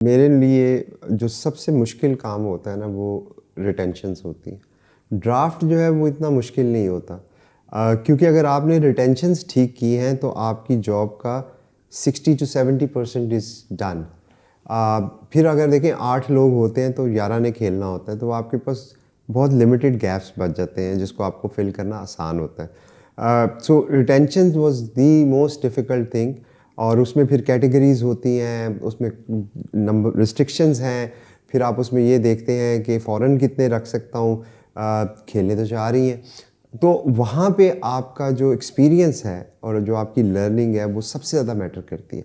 मेरे लिए जो सबसे मुश्किल काम होता है ना वो रिटेंशंस होती हैं। ड्राफ्ट जो है वो इतना मुश्किल नहीं होता, क्योंकि अगर आपने रिटेंशंस ठीक की हैं तो आपकी जॉब का 60 to 70% इज़ डन। फिर अगर देखें 8 लोग होते हैं तो 11 ने खेलना होता है, तो आपके पास बहुत लिमिटेड गैप्स बच जाते हैं जिसको आपको फिल करना आसान होता है। So retention was the most difficult thing. और उसमें फिर कैटेगरीज होती हैं, उसमें नंबर रिस्ट्रिक्शंस हैं। फिर आप उसमें ये देखते हैं कि फ़ॉरेन कितने रख सकता हूँ, खेलने तो 4 ही हैं। तो वहाँ पे आपका जो एक्सपीरियंस है और जो आपकी लर्निंग है वो सबसे ज़्यादा मैटर करती है।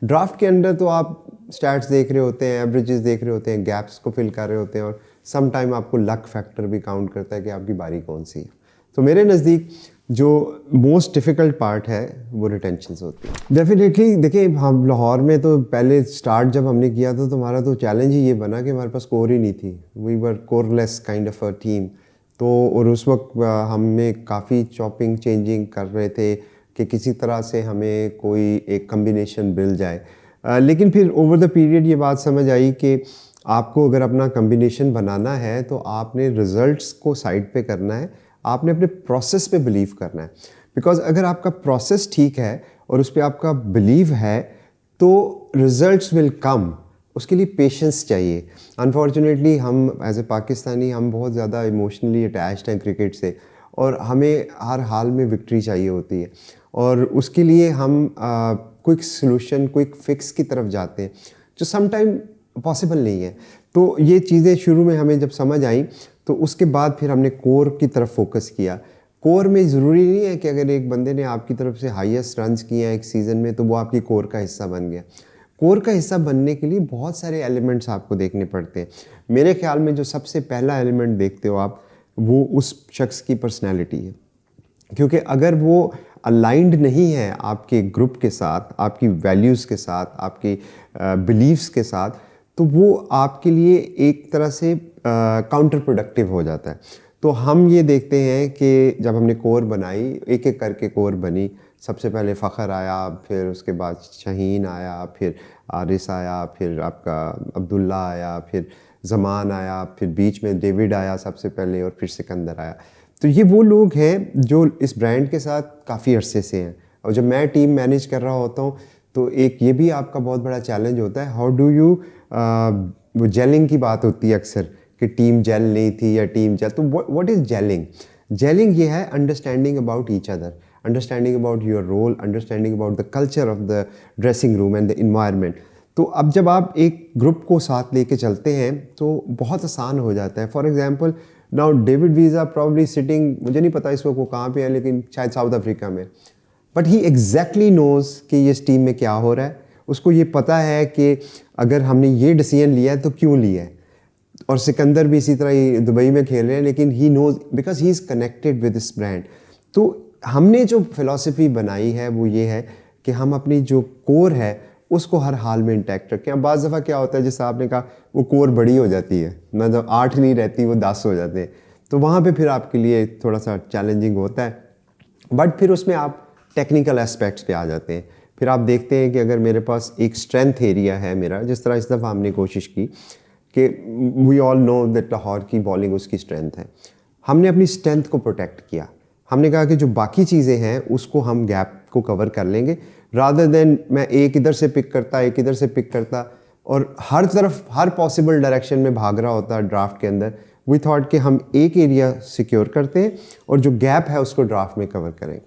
ड्राफ्ट के अंदर तो आप स्टैट्स देख रहे होते हैं, एवरेजेस देख रहे होते हैं, गैप्स को फिल कर रहे होते हैं, और सम टाइम आपको लक फैक्टर भी काउंट करता है कि आपकी बारी कौन सी है। तो मेरे नज़दीक जो मोस्ट डिफ़िकल्ट पार्ट है वो रिटेंशंस होती है। डेफिनेटली देखिए, हम लाहौर में तो पहले स्टार्ट जब हमने किया था तो हमारा तो चैलेंज ही ये बना कि हमारे पास कोर ही नहीं थी। We were coreless kind of a team. तो और उस वक्त हमें काफ़ी चॉपिंग चेंजिंग कर रहे थे कि किसी तरह से हमें कोई एक कम्बिनेशन मिल जाए। लेकिन फिर ओवर द पीरियड ये बात समझ आई कि आपको अगर अपना कम्बिनेशन बनाना है तो आपने रिज़ल्ट्स को साइड पे करना है, आपने अपने प्रोसेस पे बिलीव करना है। बिकॉज अगर आपका प्रोसेस ठीक है और उस पर आपका बिलीव है तो रिजल्ट्स विल कम। उसके लिए पेशेंस चाहिए। अनफॉर्चुनेटली हम एज ए पाकिस्तानी हम बहुत ज़्यादा इमोशनली अटैच्ड हैं क्रिकेट से, और हमें हर हाल में विक्ट्री चाहिए होती है, और उसके लिए हम क्विक सॉल्यूशन क्विक फिक्स की तरफ जाते हैं जो सम टाइम पॉसिबल नहीं है। तो ये चीज़ें शुरू में हमें जब समझ आई तो उसके बाद फिर हमने कोर की तरफ फोकस किया। कोर में ज़रूरी नहीं है कि अगर एक बंदे ने आपकी तरफ से हाईएस्ट रन्स किए हैं एक सीज़न में तो वो आपकी कोर का हिस्सा बन गया। कोर का हिस्सा बनने के लिए बहुत सारे एलिमेंट्स आपको देखने पड़ते हैं। मेरे ख्याल में जो सबसे पहला एलिमेंट देखते हो आप, वो उस शख्स की पर्सनैलिटी है। क्योंकि अगर वो अलाइंड नहीं है आपके ग्रुप के साथ, आपकी वैल्यूज़ के साथ, आपकी बिलीव्स के साथ, तो वो आपके लिए एक तरह से काउंटर प्रोडक्टिव हो जाता है। तो हम ये देखते हैं कि जब हमने कोर बनाई, एक एक करके कोर बनी। सबसे पहले फ़खर आया, फिर उसके बाद शाहीन आया, फिर आरिस आया, फिर आपका अब्दुल्ला आया, फिर ज़मान आया, फिर बीच में डेविड आया सबसे पहले, और फिर सिकंदर आया। तो ये वो लोग हैं जो इस ब्रांड के साथ काफ़ी अरसे से हैं। और जब मैं टीम मैनेज कर रहा होता हूँ तो एक ये भी आपका बहुत बड़ा चैलेंज होता है, हाउ डू यू, वो जेलिंग की बात होती है अक्सर कि टीम जेल नहीं थी या टीम जेल। तो व्हाट इज़ जेलिंग? जेलिंग ये है understanding about each other, understanding about your role, understanding about the culture of the dressing room and the environment. तो अब जब आप एक ग्रुप को साथ लेके चलते हैं तो बहुत आसान हो जाता है। For example now David visa probably sitting, मुझे नहीं पता इस वक्त वो कहाँ पे है, लेकिन शायद साउथ अफ्रीका में, बट ही एग्जैक्टली नोज़ कि इस टीम में क्या हो रहा है। उसको ये पता है कि अगर हमने ये डिसीजन लिया है तो क्यों लिया है। और सिकंदर भी इसी तरह ही दुबई में खेल रहे हैं, लेकिन he knows because he is connected with this brand. तो हमने जो फिलॉसफी बनाई है वो ये है कि हम अपनी जो कोर है उसको हर हाल में इंटैक्ट रखें। अब बाज़ दफ़ा क्या होता है, जैसे आपने कहा, वो कोर बड़ी हो जाती है, मतलब 8 नहीं रहती, वो 10 हो जाते हैं। तो वहाँ पे फिर आपके लिए थोड़ा सा चैलेंजिंग होता है। बट फिर उसमें आप टेक्निकल एस्पेक्ट्स पे आ जाते हैं। फिर आप देखते हैं कि अगर मेरे पास एक स्ट्रेंथ एरिया है मेरा, जिस तरह इस दफ़ा हमने कोशिश की कि we all know that Lahore की बॉलिंग उसकी स्ट्रेंथ है। हमने अपनी स्ट्रेंथ को प्रोटेक्ट किया। हमने कहा कि जो बाकी चीज़ें हैं उसको हम गैप को कवर कर लेंगे, रादर देन मैं एक इधर से पिक करता, एक इधर से पिक करता और हर तरफ हर पॉसिबल डायरेक्शन में भाग रहा होता ड्राफ्ट के अंदर। वी थॉट कि हम एक एरिया सिक्योर करते हैं और जो गैप है उसको ड्राफ्ट में कवर करेंगे।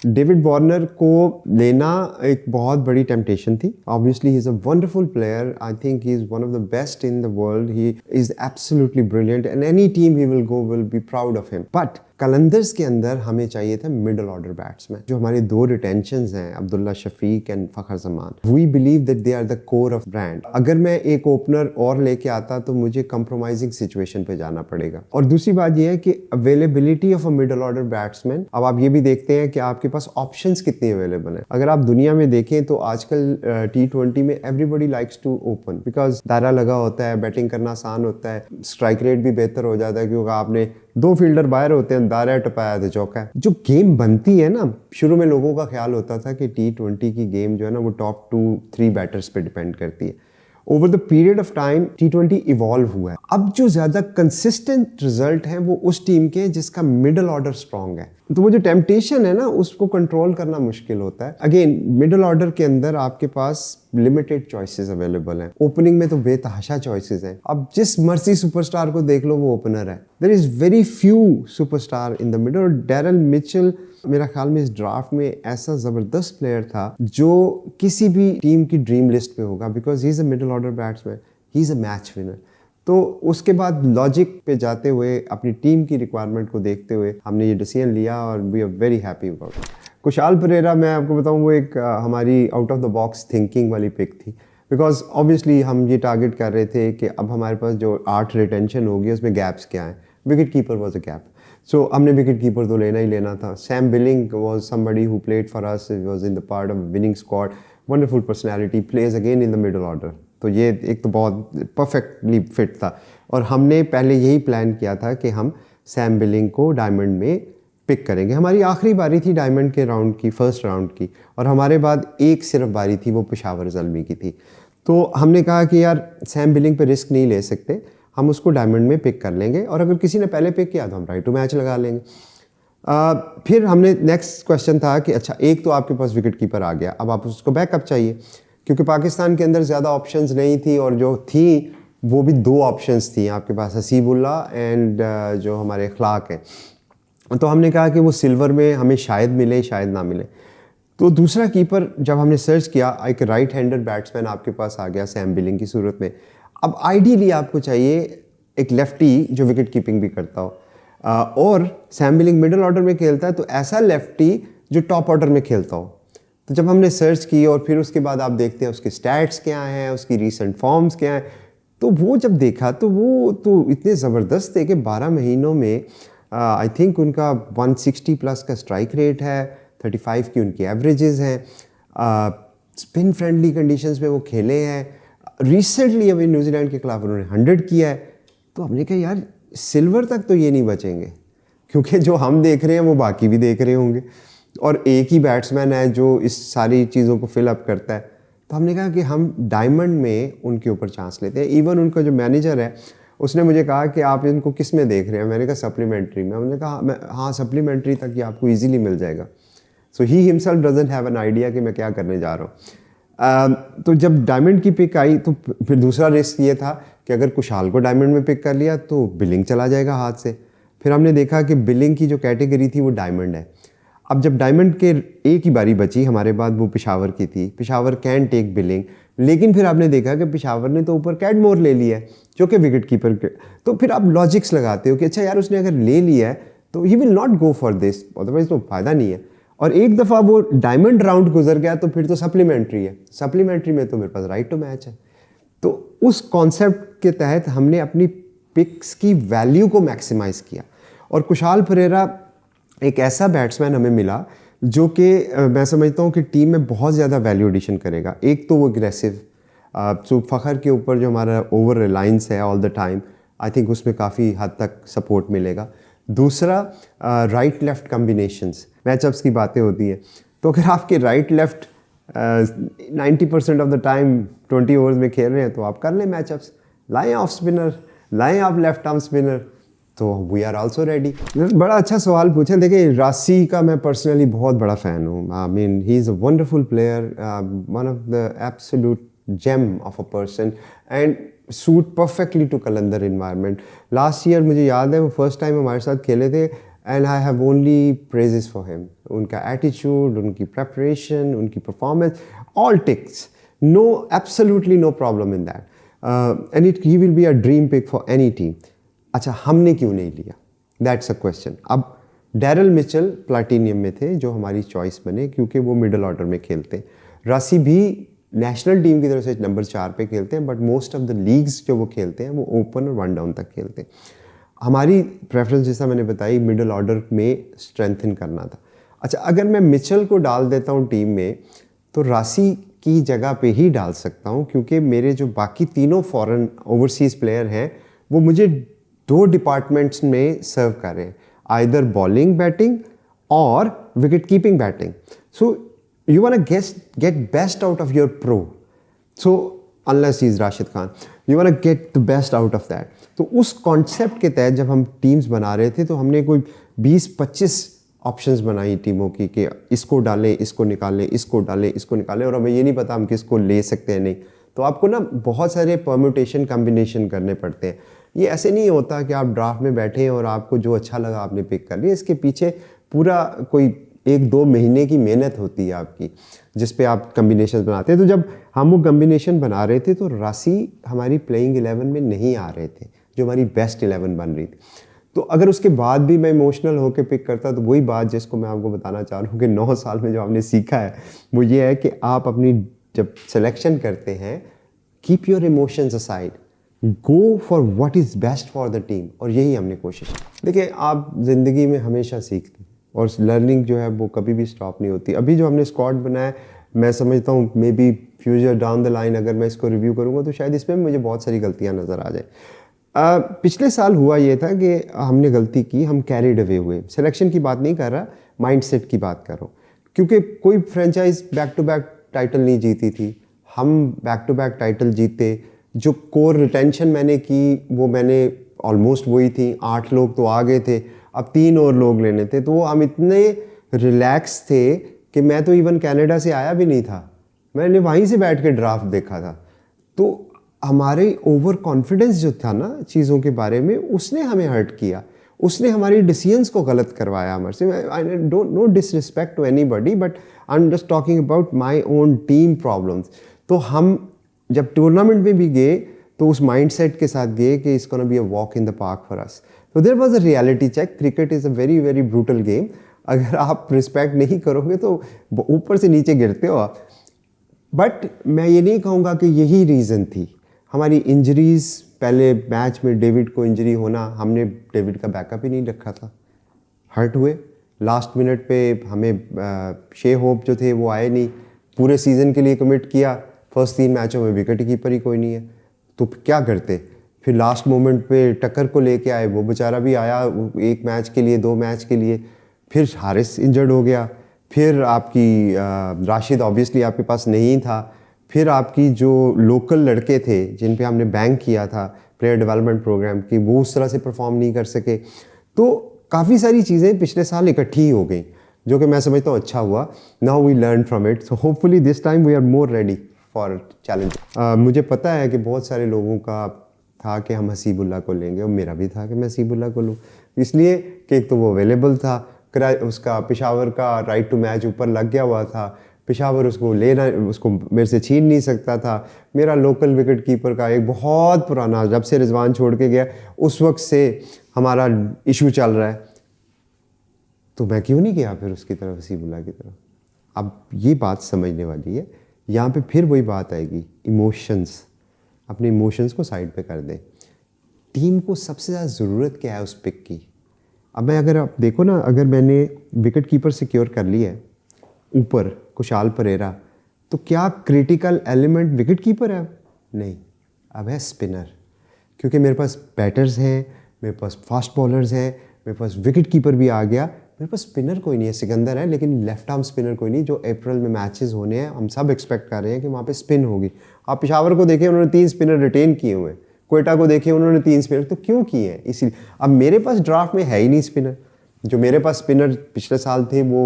डेविड वार्नर को लेना एक बहुत बड़ी टेम्पटेशन थी। Obviously he is a wonderful player. I think he is one of the best in the world. He is absolutely brilliant and any team he will go will be proud of him. But Qalandars के अंदर हमें चाहिए था middle order batsman. जो हमारे 2 retentions हैं, Abdullah Shafique and Fakhar Zaman, we believe that they are the core of brand. अगर मैं एक ओपनर और लेके आता तो मुझे कंप्रोमाइजिंग सिचुएशन पे जाना पड़ेगा। और दूसरी बात यह है कि availability of a middle order batsman, अब आप ये भी देखते हैं कि आपके पास ऑप्शंस कितनी अवेलेबल है। अगर आप दुनिया में देखें तो आजकल T20 में everybody likes to open, because दायरा लगा होता है, बैटिंग करना आसान होता है, स्ट्राइक रेट भी बेहतर हो जाता है, क्योंकि आपने 2 फील्डर बाहर होते हैं, दायरा टपाया तो चौका। जो गेम बनती है ना, शुरू में लोगों का ख्याल होता था कि T20 की गेम जो है ना वो टॉप 2-3 बैटर्स पे डिपेंड करती है, over the period of time T20 evolve हुआ है। अब जो ज़्यादा कंसिस्टेंट रिजल्ट हैं वो उस टीम के जिसका मिडल ऑर्डर स्ट्रांग है। तो वो जो टेम्पटेशन है ना, उसको कंट्रोल करना मुश्किल होता है। अगेन, मिडल ऑर्डर के अंदर आपके पास लिमिटेड चॉइसेस अवेलेबल हैं। ओपनिंग में तो बेतहाशा चॉइसेस हैं। अब जिस मर्जी सुपरस्टार को देख लो वो ओपनर है। There is very few superstar in the middle. Daryl Mitchell मेरा ख्याल में इस ड्राफ्ट में ऐसा ज़बरदस्त प्लेयर था जो किसी भी टीम की ड्रीम लिस्ट पे होगा, because he is a middle order batsman, he is a match winner. तो उसके बाद लॉजिक पे जाते हुए, अपनी टीम की रिक्वायरमेंट को देखते हुए हमने ये डिसीजन लिया और we are very happy about it. Kusal Perera, मैं आपको बताऊं, वो एक हमारी out of the box thinking वाली पिक थी, बिकॉज ऑब्वियसली हम ये टारगेट कर रहे थे कि अब हमारे पास जो 8 रिटेंशन होगी उसमें गैप्स क्या हैं। Wicket keeper was a gap, so हमने विकेट कीपर तो लेना ही लेना था। Sam Billings was somebody who played for us, was in the part of winning squad, wonderful personality, plays again in the middle order. तो ये एक तो बहुत परफेक्टली फिट था और हमने पहले यही प्लान किया था कि हम सैम बिलिंग को डायमंड में पिक करेंगे। हमारी आखिरी बारी थी डायमंड के राउंड की, फर्स्ट राउंड की, और हमारे बाद एक सिर्फ बारी थी, वो पेशावर ज़ल्मी की थी। तो हमने कहा कि यार सैम बिलिंग पे रिस्क नहीं ले सकते, हम उसको डायमंड में पिक कर लेंगे और अगर किसी ने पहले पिक किया तो हम राइट टू मैच लगा लेंगे। फिर हमने नेक्स्ट क्वेश्चन था कि अच्छा, एक तो आपके पास विकेट कीपर आ गया, अब आप उसको बैकअप चाहिए, क्योंकि पाकिस्तान के अंदर ज़्यादा ऑप्शंस नहीं थी और जो थी वो भी 2 ऑप्शंस थी आपके पास, हसीबुल्लाह एंड जो हमारे अखलाक हैं। तो हमने कहा कि वो सिल्वर में हमें शायद मिले, शायद ना मिले। तो दूसरा कीपर जब हमने सर्च किया, एक राइट हैंडर बैट्समैन आपके पास आ गया सैम बिलिंग की सूरत में। अब आइडियली आपको चाहिए एक लेफ्टी जो विकेट कीपिंग भी करता हो, और सैम बिलिंग मिडल ऑर्डर में खेलता है, तो ऐसा लेफ्टी जो टॉप ऑर्डर में खेलता हो। तो जब हमने सर्च की और फिर उसके बाद आप देखते हैं उसके स्टैट्स क्या हैं, उसकी रीसेंट फॉर्म्स क्या हैं, तो वो जब देखा तो वो तो इतने ज़बरदस्त थे कि 12 महीनों में आई थिंक उनका 160 प्लस का स्ट्राइक रेट है, 35 की उनकी एवरेजेस हैं, स्पिन फ्रेंडली कंडीशंस में वो खेले हैं। रिसेंटली अभी न्यूजीलैंड के खिलाफ उन्होंने 100 किया है। तो हमने कहा यार सिल्वर तक तो ये नहीं बचेंगे, क्योंकि जो हम देख रहे हैं वो बाकी भी देख रहे होंगे, और एक ही बैट्समैन है जो इस सारी चीज़ों को फिलअप करता है। तो हमने कहा कि हम डायमंड में उनके ऊपर चांस लेते हैं। इवन उनका जो मैनेजर है उसने मुझे कहा कि आप इनको किस में देख रहे हैं, मैंने कहा सप्लीमेंट्री में। हमने कहा हाँ सप्लीमेंट्री तक ये आपको ईजिली मिल जाएगा। So he himself doesn't have an idea कि मैं क्या करने जा रहा हूँ। तो जब डायमंड की पिक आई तो फिर दूसरा रिस्क ये था कि अगर कुशाल को डायमंड में पिक कर लिया तो बिलिंग चला जाएगा हाथ से। फिर हमने देखा कि बिलिंग की जो कैटेगरी थी वो डायमंड है। अब जब डायमंड के एक ही बारी बची हमारे बाद, वो पेशावर की थी, पेशावर कैन टेक बिलिंग, लेकिन फिर आपने देखा कि पेशावर ने तो ऊपर कैडमोर ले लिया है जो कि विकेट कीपर के। तो फिर आप लॉजिक्स लगाते हो कि अच्छा यार उसने अगर ले लिया है तो he will not go for this, otherwise तो फ़ायदा नहीं है। और एक दफ़ा वो डायमंड राउंड गुजर गया तो फिर तो सप्लीमेंट्री है, सप्लीमेंट्री में तो मेरे पास राइट टू मैच है। तो उस कॉन्सेप्ट के तहत हमने अपनी पिक्स की वैल्यू को मैक्सिमाइज़ किया, और कुशाल परेरा एक ऐसा बैट्समैन हमें मिला जो कि मैं समझता हूँ कि टीम में बहुत ज़्यादा वैल्यू एडिशन करेगा। एक तो वो एग्रेसिव, सो फ़खर के ऊपर जो हमारा ओवर रिलायंस है all the time, I think उसमें काफ़ी हद तक सपोर्ट मिलेगा। दूसरा राइट लेफ़्ट कम्बिनेशंस, मैचअप्स की बातें होती हैं, तो अगर आपके right left 90% of the time 20 overs में खेल रहे हैं तो आप कर लें मैचअप्स, लाएँ ऑफ स्पिनर, लाएँ आप लेफ़्ट आर्म स्पिनर, तो वी आर आल्सो रेडी। बड़ा अच्छा सवाल पूछे। देखिए राशि का मैं पर्सनली बहुत बड़ा फ़ैन हूँ। I mean he is a wonderful player, one of the absolute gem of a person and suit perfectly to Qalandar environment. Last year मुझे याद है वो फर्स्ट टाइम हमारे साथ खेले थे and I have only praises for him. उनका attitude, उनकी प्रेपरेशन, उनकी performance, all ticks, no absolutely no problem in that, and he will be a dream pick for any team. अच्छा, हमने क्यों नहीं लिया, दैट्स अ क्वेश्चन। अब Daryl Mitchell platinum में थे जो हमारी चॉइस बने, क्योंकि वो मिडल ऑर्डर में खेलते। राशि भी नेशनल टीम की तरफ से नंबर 4 पे खेलते हैं, but most of the leagues जो वो खेलते हैं वो ओपन और 1 डाउन तक खेलते हैं। हमारी प्रेफरेंस जैसा मैंने बताई मिडल ऑर्डर में स्ट्रेंथन करना था। अच्छा, अगर मैं मिचेल को डाल देता हूँ टीम में तो राशि की जगह पे ही डाल सकता हूँ, क्योंकि मेरे जो बाकी तीनों फॉरेन ओवरसीज़ प्लेयर हैं वो मुझे 2 डिपार्टमेंट्स में सर्व कर रहे हैं, आइदर बॉलिंग बैटिंग और wicket keeping batting. So you want to get best out of your pro. So unless he is Rashid Khan, you want to get the best out of that. तो उस कॉन्सेप्ट के तहत जब हम टीम्स बना रहे थे तो हमने कोई 20-25 ऑप्शंस बनाई टीमों की कि इसको डालें, इसको निकालें, इसको डालें, इसको निकालें, और हमें ये नहीं पता हम किसको ले सकते हैं नहीं। तो आपको ना बहुत सारे परम्यूटेशन कॉम्बिनेशन करने पड़ते हैं। ये ऐसे नहीं होता कि आप ड्राफ्ट में बैठे हैं और आपको जो अच्छा लगा आपने पिक कर लिया। इसके पीछे पूरा कोई 1-2 महीने की मेहनत होती है आपकी, जिस पे आप कम्बिनेशन बनाते हैं। तो जब हम वो कम्बिनेशन बना रहे थे तो राशि हमारी प्लेइंग 11 में नहीं आ रहे थे, जो हमारी बेस्ट 11 बन रही थी। तो अगर उसके बाद भी मैं इमोशनल होकर पिक करता तो वही बात जिसको मैं आपको बताना चाह रहा हूँ कि 9 साल में जो आपने सीखा है वो ये है कि आप अपनी जब सिलेक्शन करते हैं, keep your emotions aside, go for what is best for the team. और यही हमने कोशिश की। देखिए, आप ज़िंदगी में हमेशा सीखते हैं और लर्निंग जो है वो कभी भी स्टॉप नहीं होती। अभी जो हमने स्क्वाड बनाया, मैं समझता हूँ may be future down the line अगर मैं इसको रिव्यू करूँगा तो शायद इसमें मुझे बहुत सारी गलतियाँ नज़र आ जाए। पिछले साल हुआ ये था कि हमने गलती की, हम कैरिड अवे हुए। सिलेक्शन की बात नहीं कर रहा, माइंडसेट की बात कर रहा हूँ, क्योंकि कोई franchise back to back title नहीं जीती थी, हम बैक टू बैक टाइटल जीते। जो कोर रिटेंशन मैंने की वो मैंने ऑलमोस्ट वही थी, 8 लोग तो आ गए थे, अब 3 और लोग लेने थे। तो हम इतने रिलैक्स थे कि मैं तो इवन कनाडा से आया भी नहीं था, मैंने वहीं से बैठ के ड्राफ्ट देखा था। तो हमारे ओवर कॉन्फिडेंस जो था ना चीज़ों के बारे में, उसने हमें हर्ट किया, उसने हमारी डिसीजंस को गलत करवाया हमारे से। I don't know disrespect to anybody, but I am just talking about my own team problems. तो हम जब टूर्नामेंट में भी गए तो उस माइंडसेट के साथ गए कि it's gonna be a walk in the park for us. तो there was a reality check. Cricket is a very very brutal game. अगर आप रिस्पेक्ट नहीं करोगे तो ऊपर से नीचे गिरते हो आप। बट मैं ये नहीं कहूँगा कि यही रीज़न थी। हमारी इंजरीज़, पहले मैच में डेविड को इंजरी होना, हमने डेविड का बैकअप ही नहीं रखा था, हर्ट हुए। लास्ट मिनट पे हमें शे होप जो थे वो आए नहीं, पूरे सीज़न के लिए कमिट किया, फर्स्ट 3 मैचों में विकेट कीपर ही कोई नहीं है, तो क्या करते। फिर लास्ट मोमेंट पे टक्कर को लेके आए, वो बेचारा भी आया 1 मैच के लिए, 2 मैच के लिए, फिर हारिस इंजर्ड हो गया, फिर आपकी राशिद ऑब्वियसली आपके पास नहीं था, फिर आपकी जो लोकल लड़के थे जिन पे हमने बैंक किया था प्लेयर डेवलपमेंट प्रोग्राम की, वो उस तरह से परफॉर्म नहीं कर सके। तो काफ़ी सारी चीज़ें पिछले साल इकट्ठी हो गई, जो कि मैं समझता हूँ अच्छा हुआ। Now we learn from it, so hopefully this time we are more ready for challenge. मुझे पता है कि बहुत सारे लोगों का था कि हम हसीबुल्ला को लेंगे, और मेरा भी था कि मैं हसीबुल्ला को लूँ, इसलिए कि एक तो वो अवेलेबल था, उसका पेशावर का राइट टू मैच ऊपर लग गया हुआ था, पेशावर उसको लेना, उसको मेरे से छीन नहीं सकता था। मेरा लोकल विकेट कीपर का एक बहुत पुराना, जब से रिजवान छोड़ के गया उस वक्त से हमारा इशू चल रहा है, तो मैं क्यों नहीं गया फिर उसकी तरफ, हसीबुल्ला की तरफ। अब ये बात समझने वाली है, यहाँ पे फिर वही बात आएगी, इमोशंस। अपने इमोशंस को साइड पे कर दें। टीम को सबसे ज़्यादा ज़रूरत क्या है उस पिक की। अब मैं, अगर आप देखो ना, अगर मैंने विकेट कीपर सिक्योर कर लिया है ऊपर कुशाल परेरा, तो क्या क्रिटिकल एलिमेंट विकेट कीपर है? नहीं, अब है स्पिनर। क्योंकि मेरे पास बैटर्स हैं, मेरे पास फास्ट बॉलर्स हैं, मेरे पास विकेट कीपर भी आ गया, मेरे पास स्पिनर कोई नहीं है। सिकंदर है लेकिन लेफ्ट आर्म स्पिनर कोई नहीं। जो अप्रैल में मैचेस होने हैं, हम सब एक्सपेक्ट कर रहे हैं कि वहाँ पे स्पिन होगी। आप पेशावर को देखें, उन्होंने 3 स्पिनर रिटेन किए हुए हैं। कोयटा को देखें, उन्होंने 3 स्पिनर, तो क्यों किए हैं? इसीलिए अब मेरे पास ड्राफ्ट में है ही नहीं स्पिनर। जो मेरे पास स्पिनर पिछले साल थे वो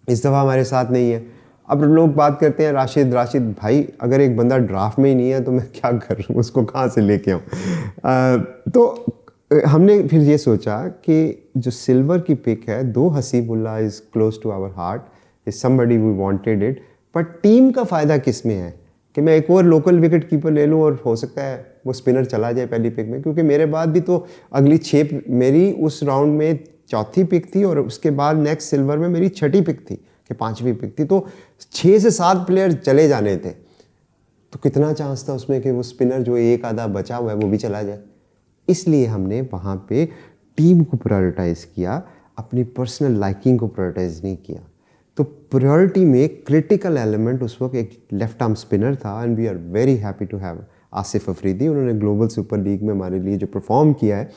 इस दफ़ा हमारे साथ नहीं है। अब लोग बात करते हैं राशिद भाई, अगर एक बंदा ड्राफ्ट में ही नहीं है तो मैं क्या करूँ, उसको कहाँ से लेके आऊँ। तो हमने फिर ये सोचा कि जो सिल्वर की पिक है, though Haseebullah is close to our heart, is somebody we wanted it, पर टीम का फ़ायदा किस में है कि मैं एक और लोकल विकेट कीपर ले लूँ और हो सकता है वो स्पिनर चला जाए पहली पिक में। क्योंकि मेरे बाद भी तो अगली 6 मेरी उस राउंड में चौथी पिक थी, और उसके बाद नेक्स्ट सिल्वर में मेरी 6ठी पिक थी कि 5वीं पिक थी, तो 6 से 7 प्लेयर चले जाने थे। तो कितना चांस था उसमें कि वो स्पिनर जो एक आधा बचा हुआ है वो भी चला जाए। इसलिए हमने वहाँ पे टीम को प्रायोरिटाइज़ किया, अपनी पर्सनल लाइकिंग को प्रायोरिटाइज़ नहीं किया। तो प्रायोरिटी में क्रिटिकल एलिमेंट उस वक्त एक लेफ्ट आर्म स्पिनर था, and we are very happy to have Asif Afridi. उन्होंने ग्लोबल सुपर लीग में हमारे लिए जो परफॉर्म किया है,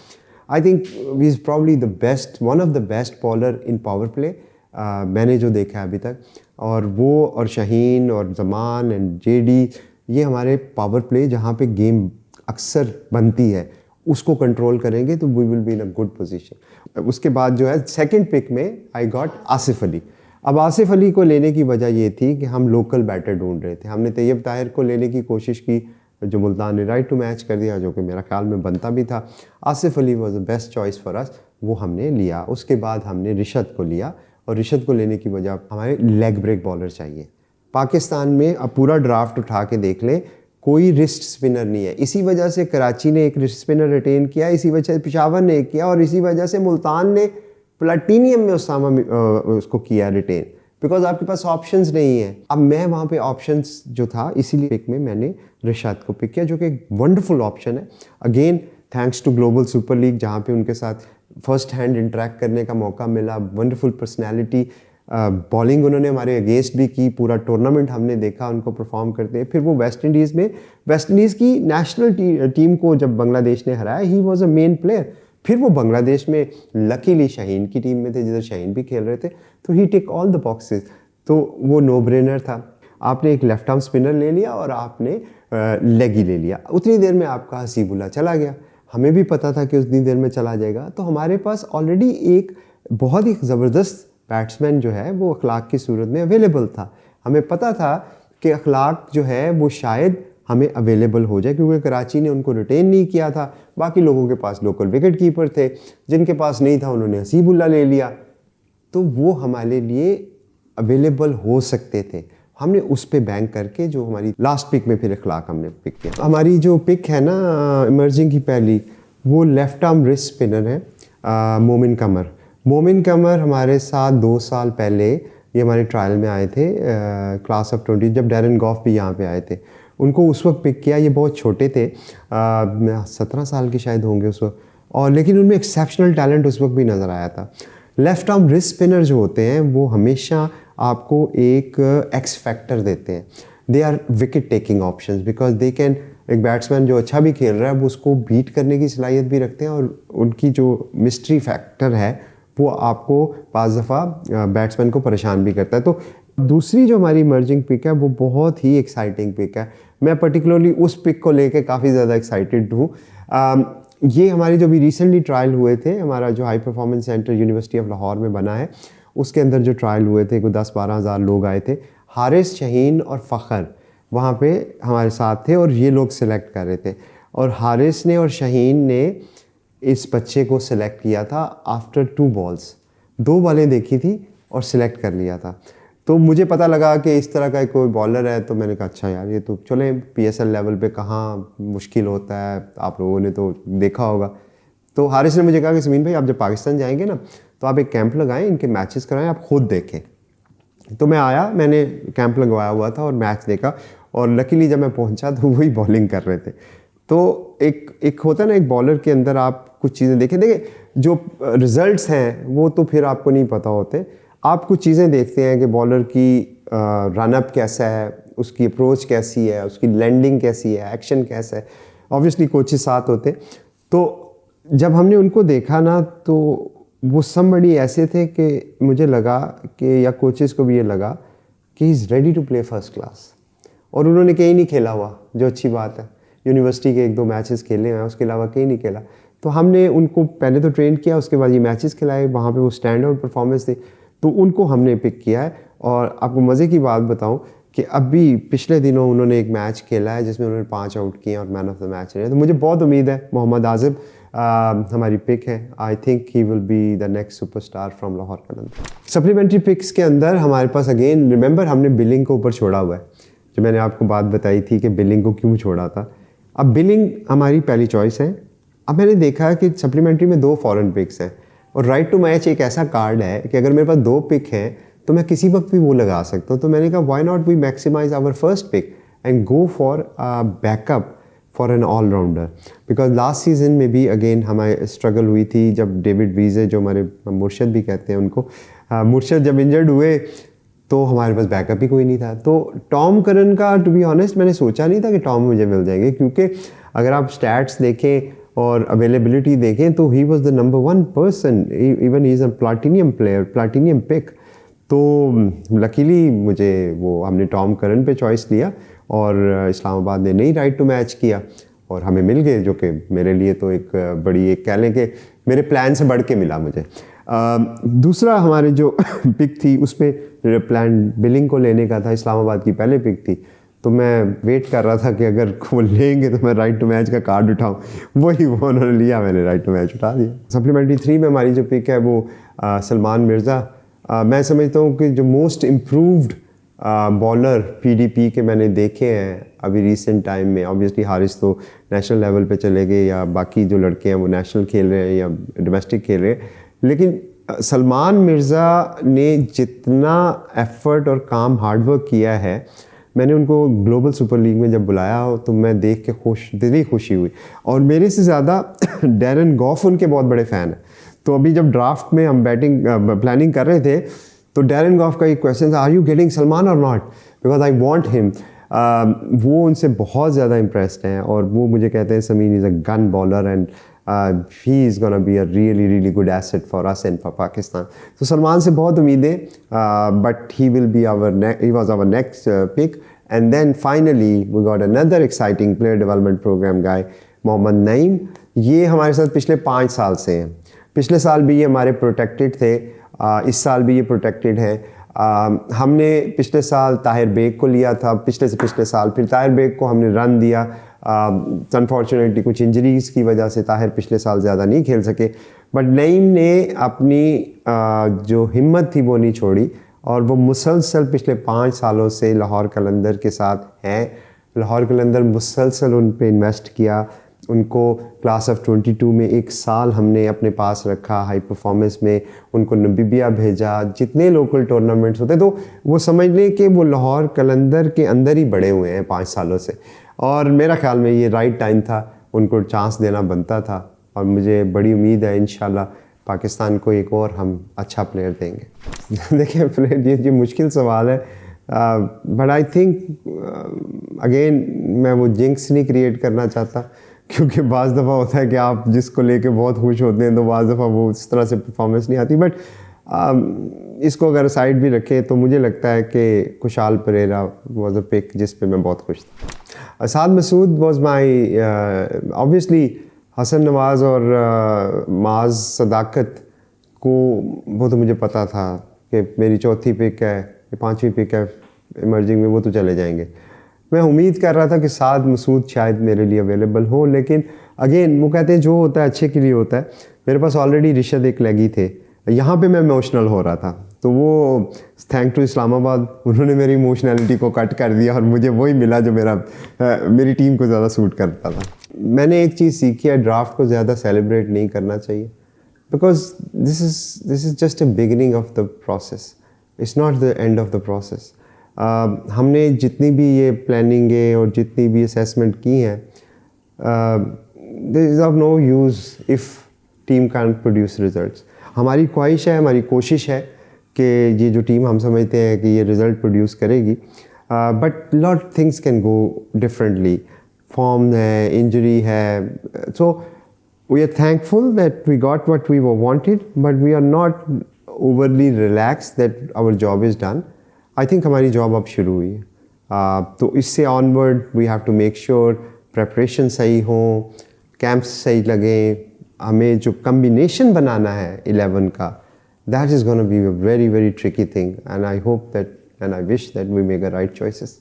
I think we is probably the best, one of the best bowler in power play मैंने जो देखा है अभी तक। और वो और शाहीन और जमान एंड जेडी, ये हमारे पावर प्ले जहाँ पे गेम अक्सर बनती है उसको कंट्रोल करेंगे तो we will be in a good position. उसके बाद जो है सेकंड पिक में आई गॉट आसिफ अली। अब आसिफ अली को लेने की वजह ये थी कि हम लोकल बैटर ढूंढ रहे थे। हमने तैयब ताहिर को लेने की कोशिश की जो मुल्तान ने राइट टू मैच कर दिया, जो कि मेरा ख्याल में बनता भी था। Asif Ali was the best choice for us, वो हमने लिया। उसके बाद हमने रिशद को लिया, और रिशद को लेने की वजह हमारे लेग ब्रेक बॉलर चाहिए। पाकिस्तान में अब पूरा ड्राफ्ट उठा के देख लें, कोई रिस्ट स्पिनर नहीं है। इसी वजह से कराची ने एक रिस्ट स्पिनर रिटेन किया, इसी वजह से पेशावर ने एक किया, और इसी वजह से मुल्तान ने प्लाटीनियम में उसामा उसको किया रिटेन, बिकॉज आपके पास ऑप्शंस नहीं है। अब मैं वहाँ पे ऑप्शंस जो था इसीलिए पिक में मैंने रिशाद को पिक किया, जो कि एक वंडरफुल ऑप्शन है। Again thanks to Global Super League, जहाँ पे उनके साथ फर्स्ट हैंड इंटरेक्ट करने का मौका मिला। वंडरफुल पर्सनैलिटी, बॉलिंग उन्होंने हमारे अगेंस्ट भी की। पूरा टूर्नामेंट हमने देखा उनको परफॉर्म करते हैं। फिर वो वेस्ट इंडीज़ की नेशनल टीम को जब बांग्लादेश ने हराया, he was a main player. फिर वो बांग्लादेश में लकीली शाहीन की टीम में थे, जिधर शाहीन भी खेल रहे थे, तो ही टिक ऑल द बॉक्सेस। तो वो नो ब्रेनर था। आपने एक लेफ्ट आर्म स्पिनर ले लिया और आपने लेगी ले लिया। उतनी देर में आपका हसीबुल्ला चला गया। हमें भी पता था कि उतनी देर में चला जाएगा, तो हमारे पास ऑलरेडी एक बहुत ही ज़बरदस्त बैट्समैन जो है वो अखलाक की सूरत में अवेलेबल था। हमें पता था कि अखलाक जो है वो शायद हमें अवेलेबल हो जाए, क्योंकि कराची ने उनको रिटेन नहीं किया था। बाकी लोगों के पास लोकल विकेट कीपर थे, जिनके पास नहीं था उन्होंने हसीबुल्ला ले लिया, तो वो हमारे लिए अवेलेबल हो सकते थे। हमने उस पे बैंक करके जो हमारी लास्ट पिक में फिर अखलाक हमने पिक किया। हमारी जो पिक है ना इमर्जिंग की पहली, वो लेफ्ट आर्म रिस्ट स्पिनर है मोमिन कमर। मोमिन कमर हमारे साथ 2 साल पहले ये हमारे ट्रायल में आए थे, क्लास ऑफ 20, जब डैरन गॉफ भी यहाँ पे आए थे। उनको उस वक्त पिक किया, ये बहुत छोटे थे, 17 साल के शायद होंगे उस वक्त, और लेकिन उनमें एक्सेप्शनल टैलेंट उस वक्त भी नज़र आया था। लेफ्ट आर्म रिस्ट स्पिनर जो होते हैं वो हमेशा आपको एक एक्स फैक्टर देते हैं। They are wicket taking options, because they can, एक बैट्समैन जो अच्छा भी खेल रहा है वो उसको बीट करने की सलाहियत भी रखते हैं, और उनकी जो मिस्ट्री फैक्टर है वो आपको पाँच दफ़ा बैट्समैन को परेशान भी करता है। तो दूसरी जो हमारी इमर्जिंग पिक है वो बहुत ही एक्साइटिंग पिक है। मैं पर्टिकुलरली उस पिक को लेके काफ़ी ज़्यादा एक्साइटेड हूँ। ये हमारी जो भी रिसेंटली ट्रायल हुए थे, हमारा जो high performance centre university of Lahore में बना है, उसके अंदर जो ट्रायल हुए थे, कोई 10-12 हज़ार लोग आए थे। हारिस, शाहीन और फ़खर वहाँ पे हमारे साथ थे, और ये लोग सिलेक्ट कर रहे थे। और हारिस ने और शाहीन ने इस बच्चे को सिलेक्ट किया था आफ्टर 2 बॉल्स। 2 बॉलें देखी थी और सिलेक्ट कर लिया था। तो मुझे पता लगा कि इस तरह का कोई बॉलर है, तो मैंने कहा अच्छा यार, ये तो चले PSL लेवल पे कहाँ मुश्किल होता है, आप लोगों ने तो देखा होगा। तो हारिस ने मुझे कहा कि समीन भाई, आप जब पाकिस्तान जाएंगे ना, तो आप एक कैंप लगाएं, इनके मैचेस कराएं, आप खुद देखें। तो मैं आया, मैंने कैंप लगवाया हुआ था और मैच देखा, और लकीली जब मैं पहुंचा तो वही बॉलिंग कर रहे थे। तो एक होता है ना, एक बॉलर के अंदर आप कुछ चीज़ें देखें जो रिजल्ट्स हैं वो तो फिर आपको नहीं पता होते। आप कुछ चीज़ें देखते हैं कि बॉलर की रनअप कैसा है, उसकी अप्रोच कैसी है, उसकी लैंडिंग कैसी है, एक्शन कैसा है। ऑब्वियसली कोचेस साथ होते। तो जब हमने उनको देखा ना, तो वो समबड़ी ऐसे थे कि मुझे लगा कि, या कोचेस को भी ये लगा कि he is ready to play first class. और उन्होंने कहीं नहीं खेला हुआ, जो अच्छी बात है। यूनिवर्सिटी के 1-2 मैचेस खेले हैं, उसके अलावा कहीं नहीं खेला। तो हमने उनको पहले तो ट्रेन किया, उसके बाद ये मैचेस खिलाए, वहाँ पे वो स्टैंड आउट परफॉर्मेंस थे, तो उनको हमने पिक किया है। और आपको मज़े की बात बताऊं कि अभी पिछले दिनों उन्होंने एक मैच खेला है जिसमें उन्होंने 5 आउट किए और मैन ऑफ द मैच रहे। तो मुझे बहुत उम्मीद है, मोहम्मद आज़िब हमारी पिक है। I think he will be the next superstar from Lahore Qalandar. Supplementary picks के अंदर हमारे पास अगेन रिमेंबर हमने बिलिंग को ऊपर छोड़ा हुआ है, जो मैंने आपको बात बताई थी कि बिलिंग को क्यों छोड़ा था। अब बिलिंग हमारी पहली चॉइस है। अब मैंने देखा कि सप्लीमेंट्री में 2 फॉरेन पिक्स हैं, और राइट टू मैच एक ऐसा कार्ड है कि अगर मेरे पास 2 पिक हैं तो मैं किसी वक्त भी वो लगा सकता हूँ। तो मैंने कहा why not we maximize our first pick and go for backup for an allrounder. Because last season में भी अगेन हमारी स्ट्रगल हुई थी, जब डेविड वीज़े, जो हमारे मुर्शद भी कहते हैं उनको, मुर्शद जब इंजर्ड हुए तो हमारे पास बैकअप ही कोई नहीं था। तो टॉम करन का, टू बी ऑनेस्ट, मैंने सोचा नहीं था कि टॉम मुझे मिल जाएंगे, क्योंकि अगर आप स्टैट्स देखें और अवेलेबिलिटी देखें तो he was the number 1 person, even he is a platinum player, platinum pick. तो लकीली मुझे वो, हमने टॉम करन पे चॉइस लिया, और इस्लामाबाद ने नहीं राइट टू मैच किया और हमें मिल गए, जो कि मेरे लिए तो एक बड़ी, एक कह लें कि मेरे प्लान से बढ़ के मिला मुझे। दूसरा हमारे जो पिक थी उसमें प्लान बिलिंग को लेने का था, इस्लामाबाद की पहले पिक थी, तो मैं वेट कर रहा था कि अगर वो लेंगे तो मैं राइट टू मैच का कार्ड उठाऊं, वही वो उन्होंने लिया, मैंने राइट टू मैच उठा दिया। सप्लीमेंट्री 3 में हमारी जो पिक है वो सलमान मिर्ज़ा, मैं समझता हूँ कि जो मोस्ट इम्प्रूव्ड बॉलर पीडीपी के मैंने देखे हैं अभी रिसेंट टाइम में। ऑब्वियसली हारिस तो नेशनल लेवल पे चले गए, या बाकी जो लड़के हैं वो नेशनल खेल रहे हैं या डोमेस्टिक खेल रहे हैं, लेकिन सलमान मिर्ज़ा ने जितना एफर्ट और काम हार्डवर्क किया है, मैंने उनको ग्लोबल सुपर लीग में जब बुलाया हो तो मैं देख के दिली खुशी हुई। और मेरे से ज़्यादा डैरन गॉफ उनके बहुत बड़े फ़ैन हैं। तो अभी जब ड्राफ्ट में हम बैटिंग प्लानिंग कर रहे थे तो डैरन गॉफ का एक क्वेश्चन था, आर यू गेटिंग सलमान और not, because I want him. वो उनसे बहुत ज़्यादा इम्प्रेस्ड हैं और वो मुझे कहते हैं Sameen is a gun bowler and he is gonna be a really good asset for us and for Pakistan. तो सलमान से बहुत उम्मीदें, but he will be he was our next pick. And then finally we got another exciting player development program guy, Mohammad Naeem. ये हमारे साथ पिछले 5 साल से हैं। पिछले साल भी ये हमारे प्रोटेक्टेड थे, इस साल भी ये प्रोटेक्टेड हैं। हमने पिछले साल ताहिर बेग को लिया था, पिछले से पिछले साल फिर ताहिर बेग को हमने रन दिया। अनफॉर्चुनेटली कुछ इंजरीज़ की वजह से ताहिर पिछले साल ज़्यादा नहीं खेल सके, बट नईम ने अपनी जो हिम्मत थी वो नहीं छोड़ी और वो मुसलसल पिछले 5 सालों से लाहौर कलंदर के साथ हैं। लाहौर कलंदर मुसलसल उन पे इन्वेस्ट किया, उनको क्लास ऑफ 22 में 1 साल हमने अपने पास रखा हाई परफॉर्मेंस में, उनको नबीबिया भेजा, जितने लोकल टूर्नामेंट्स होते, तो वो समझ लें कि वो लाहौर कलंदर के अंदर ही बड़े हुए हैं 5 सालों से। और मेरा ख्याल में ये राइट टाइम था, उनको चांस देना बनता था और मुझे बड़ी उम्मीद है इंशाल्लाह पाकिस्तान को एक और हम अच्छा प्लेयर देंगे। देखिए प्लेयर, ये मुश्किल सवाल है, बट आई थिंक अगेन मैं वो जिंक्स नहीं क्रिएट करना चाहता, क्योंकि बाज़ दफ़ा होता है कि आप जिसको लेके बहुत खुश होते हैं तो बाज़ दफ़ा वो इस तरह से परफॉर्मेंस नहीं आती। बट इसको अगर साइड भी रखें तो मुझे लगता है कि Kusal Perera was a pick जिस पे मैं बहुत खुश था। Asad Masood was my, obviously Hasan Nawaz और माज सदाकत को वो तो मुझे पता था कि मेरी चौथी पिक है, 5वीं पिक है इमर्जिंग में, वो तो चले जाएंगे। मैं उम्मीद कर रहा था कि साद मसूद शायद मेरे लिए अवेलेबल हो, लेकिन अगेन वो कहते हैं जो होता है अच्छे के लिए होता है। मेरे पास ऑलरेडी रिशद एक लगी थे, यहाँ पे मैं इमोशनल हो रहा था, तो वो थैंक टू इस्लामाबाद, उन्होंने मेरी इमोशनलिटी को कट कर दिया और मुझे वही मिला जो मेरी टीम को ज़्यादा सूट करता था। मैंने एक चीज़ सीखी है, ड्राफ्ट को ज़्यादा सेलिब्रेट नहीं करना चाहिए, because this is just a beginning of the process, it's not the end of the process. हमने जितनी भी ये प्लानिंगें और जितनी भी असेसमेंट की हैं, there is of no use if team can produce results. हमारी ख्वाहिश है, हमारी कोशिश है कि ये जो टीम हम समझते हैं कि ये रिज़ल्ट प्रोड्यूस करेगी, but lot things can go differently. Form है, इंजरी है, so we are thankful that we got what we wanted, but we are not overly relax that our job is done. I think हमारी job अब शुरू हुई है, तो इससे onward we have to make sure preparation सही हो, camps सही लगें, हमें जो कम्बिनेशन बनाना है 11 का, that is gonna be a very tricky thing, and I hope that and I wish that we make a right choices.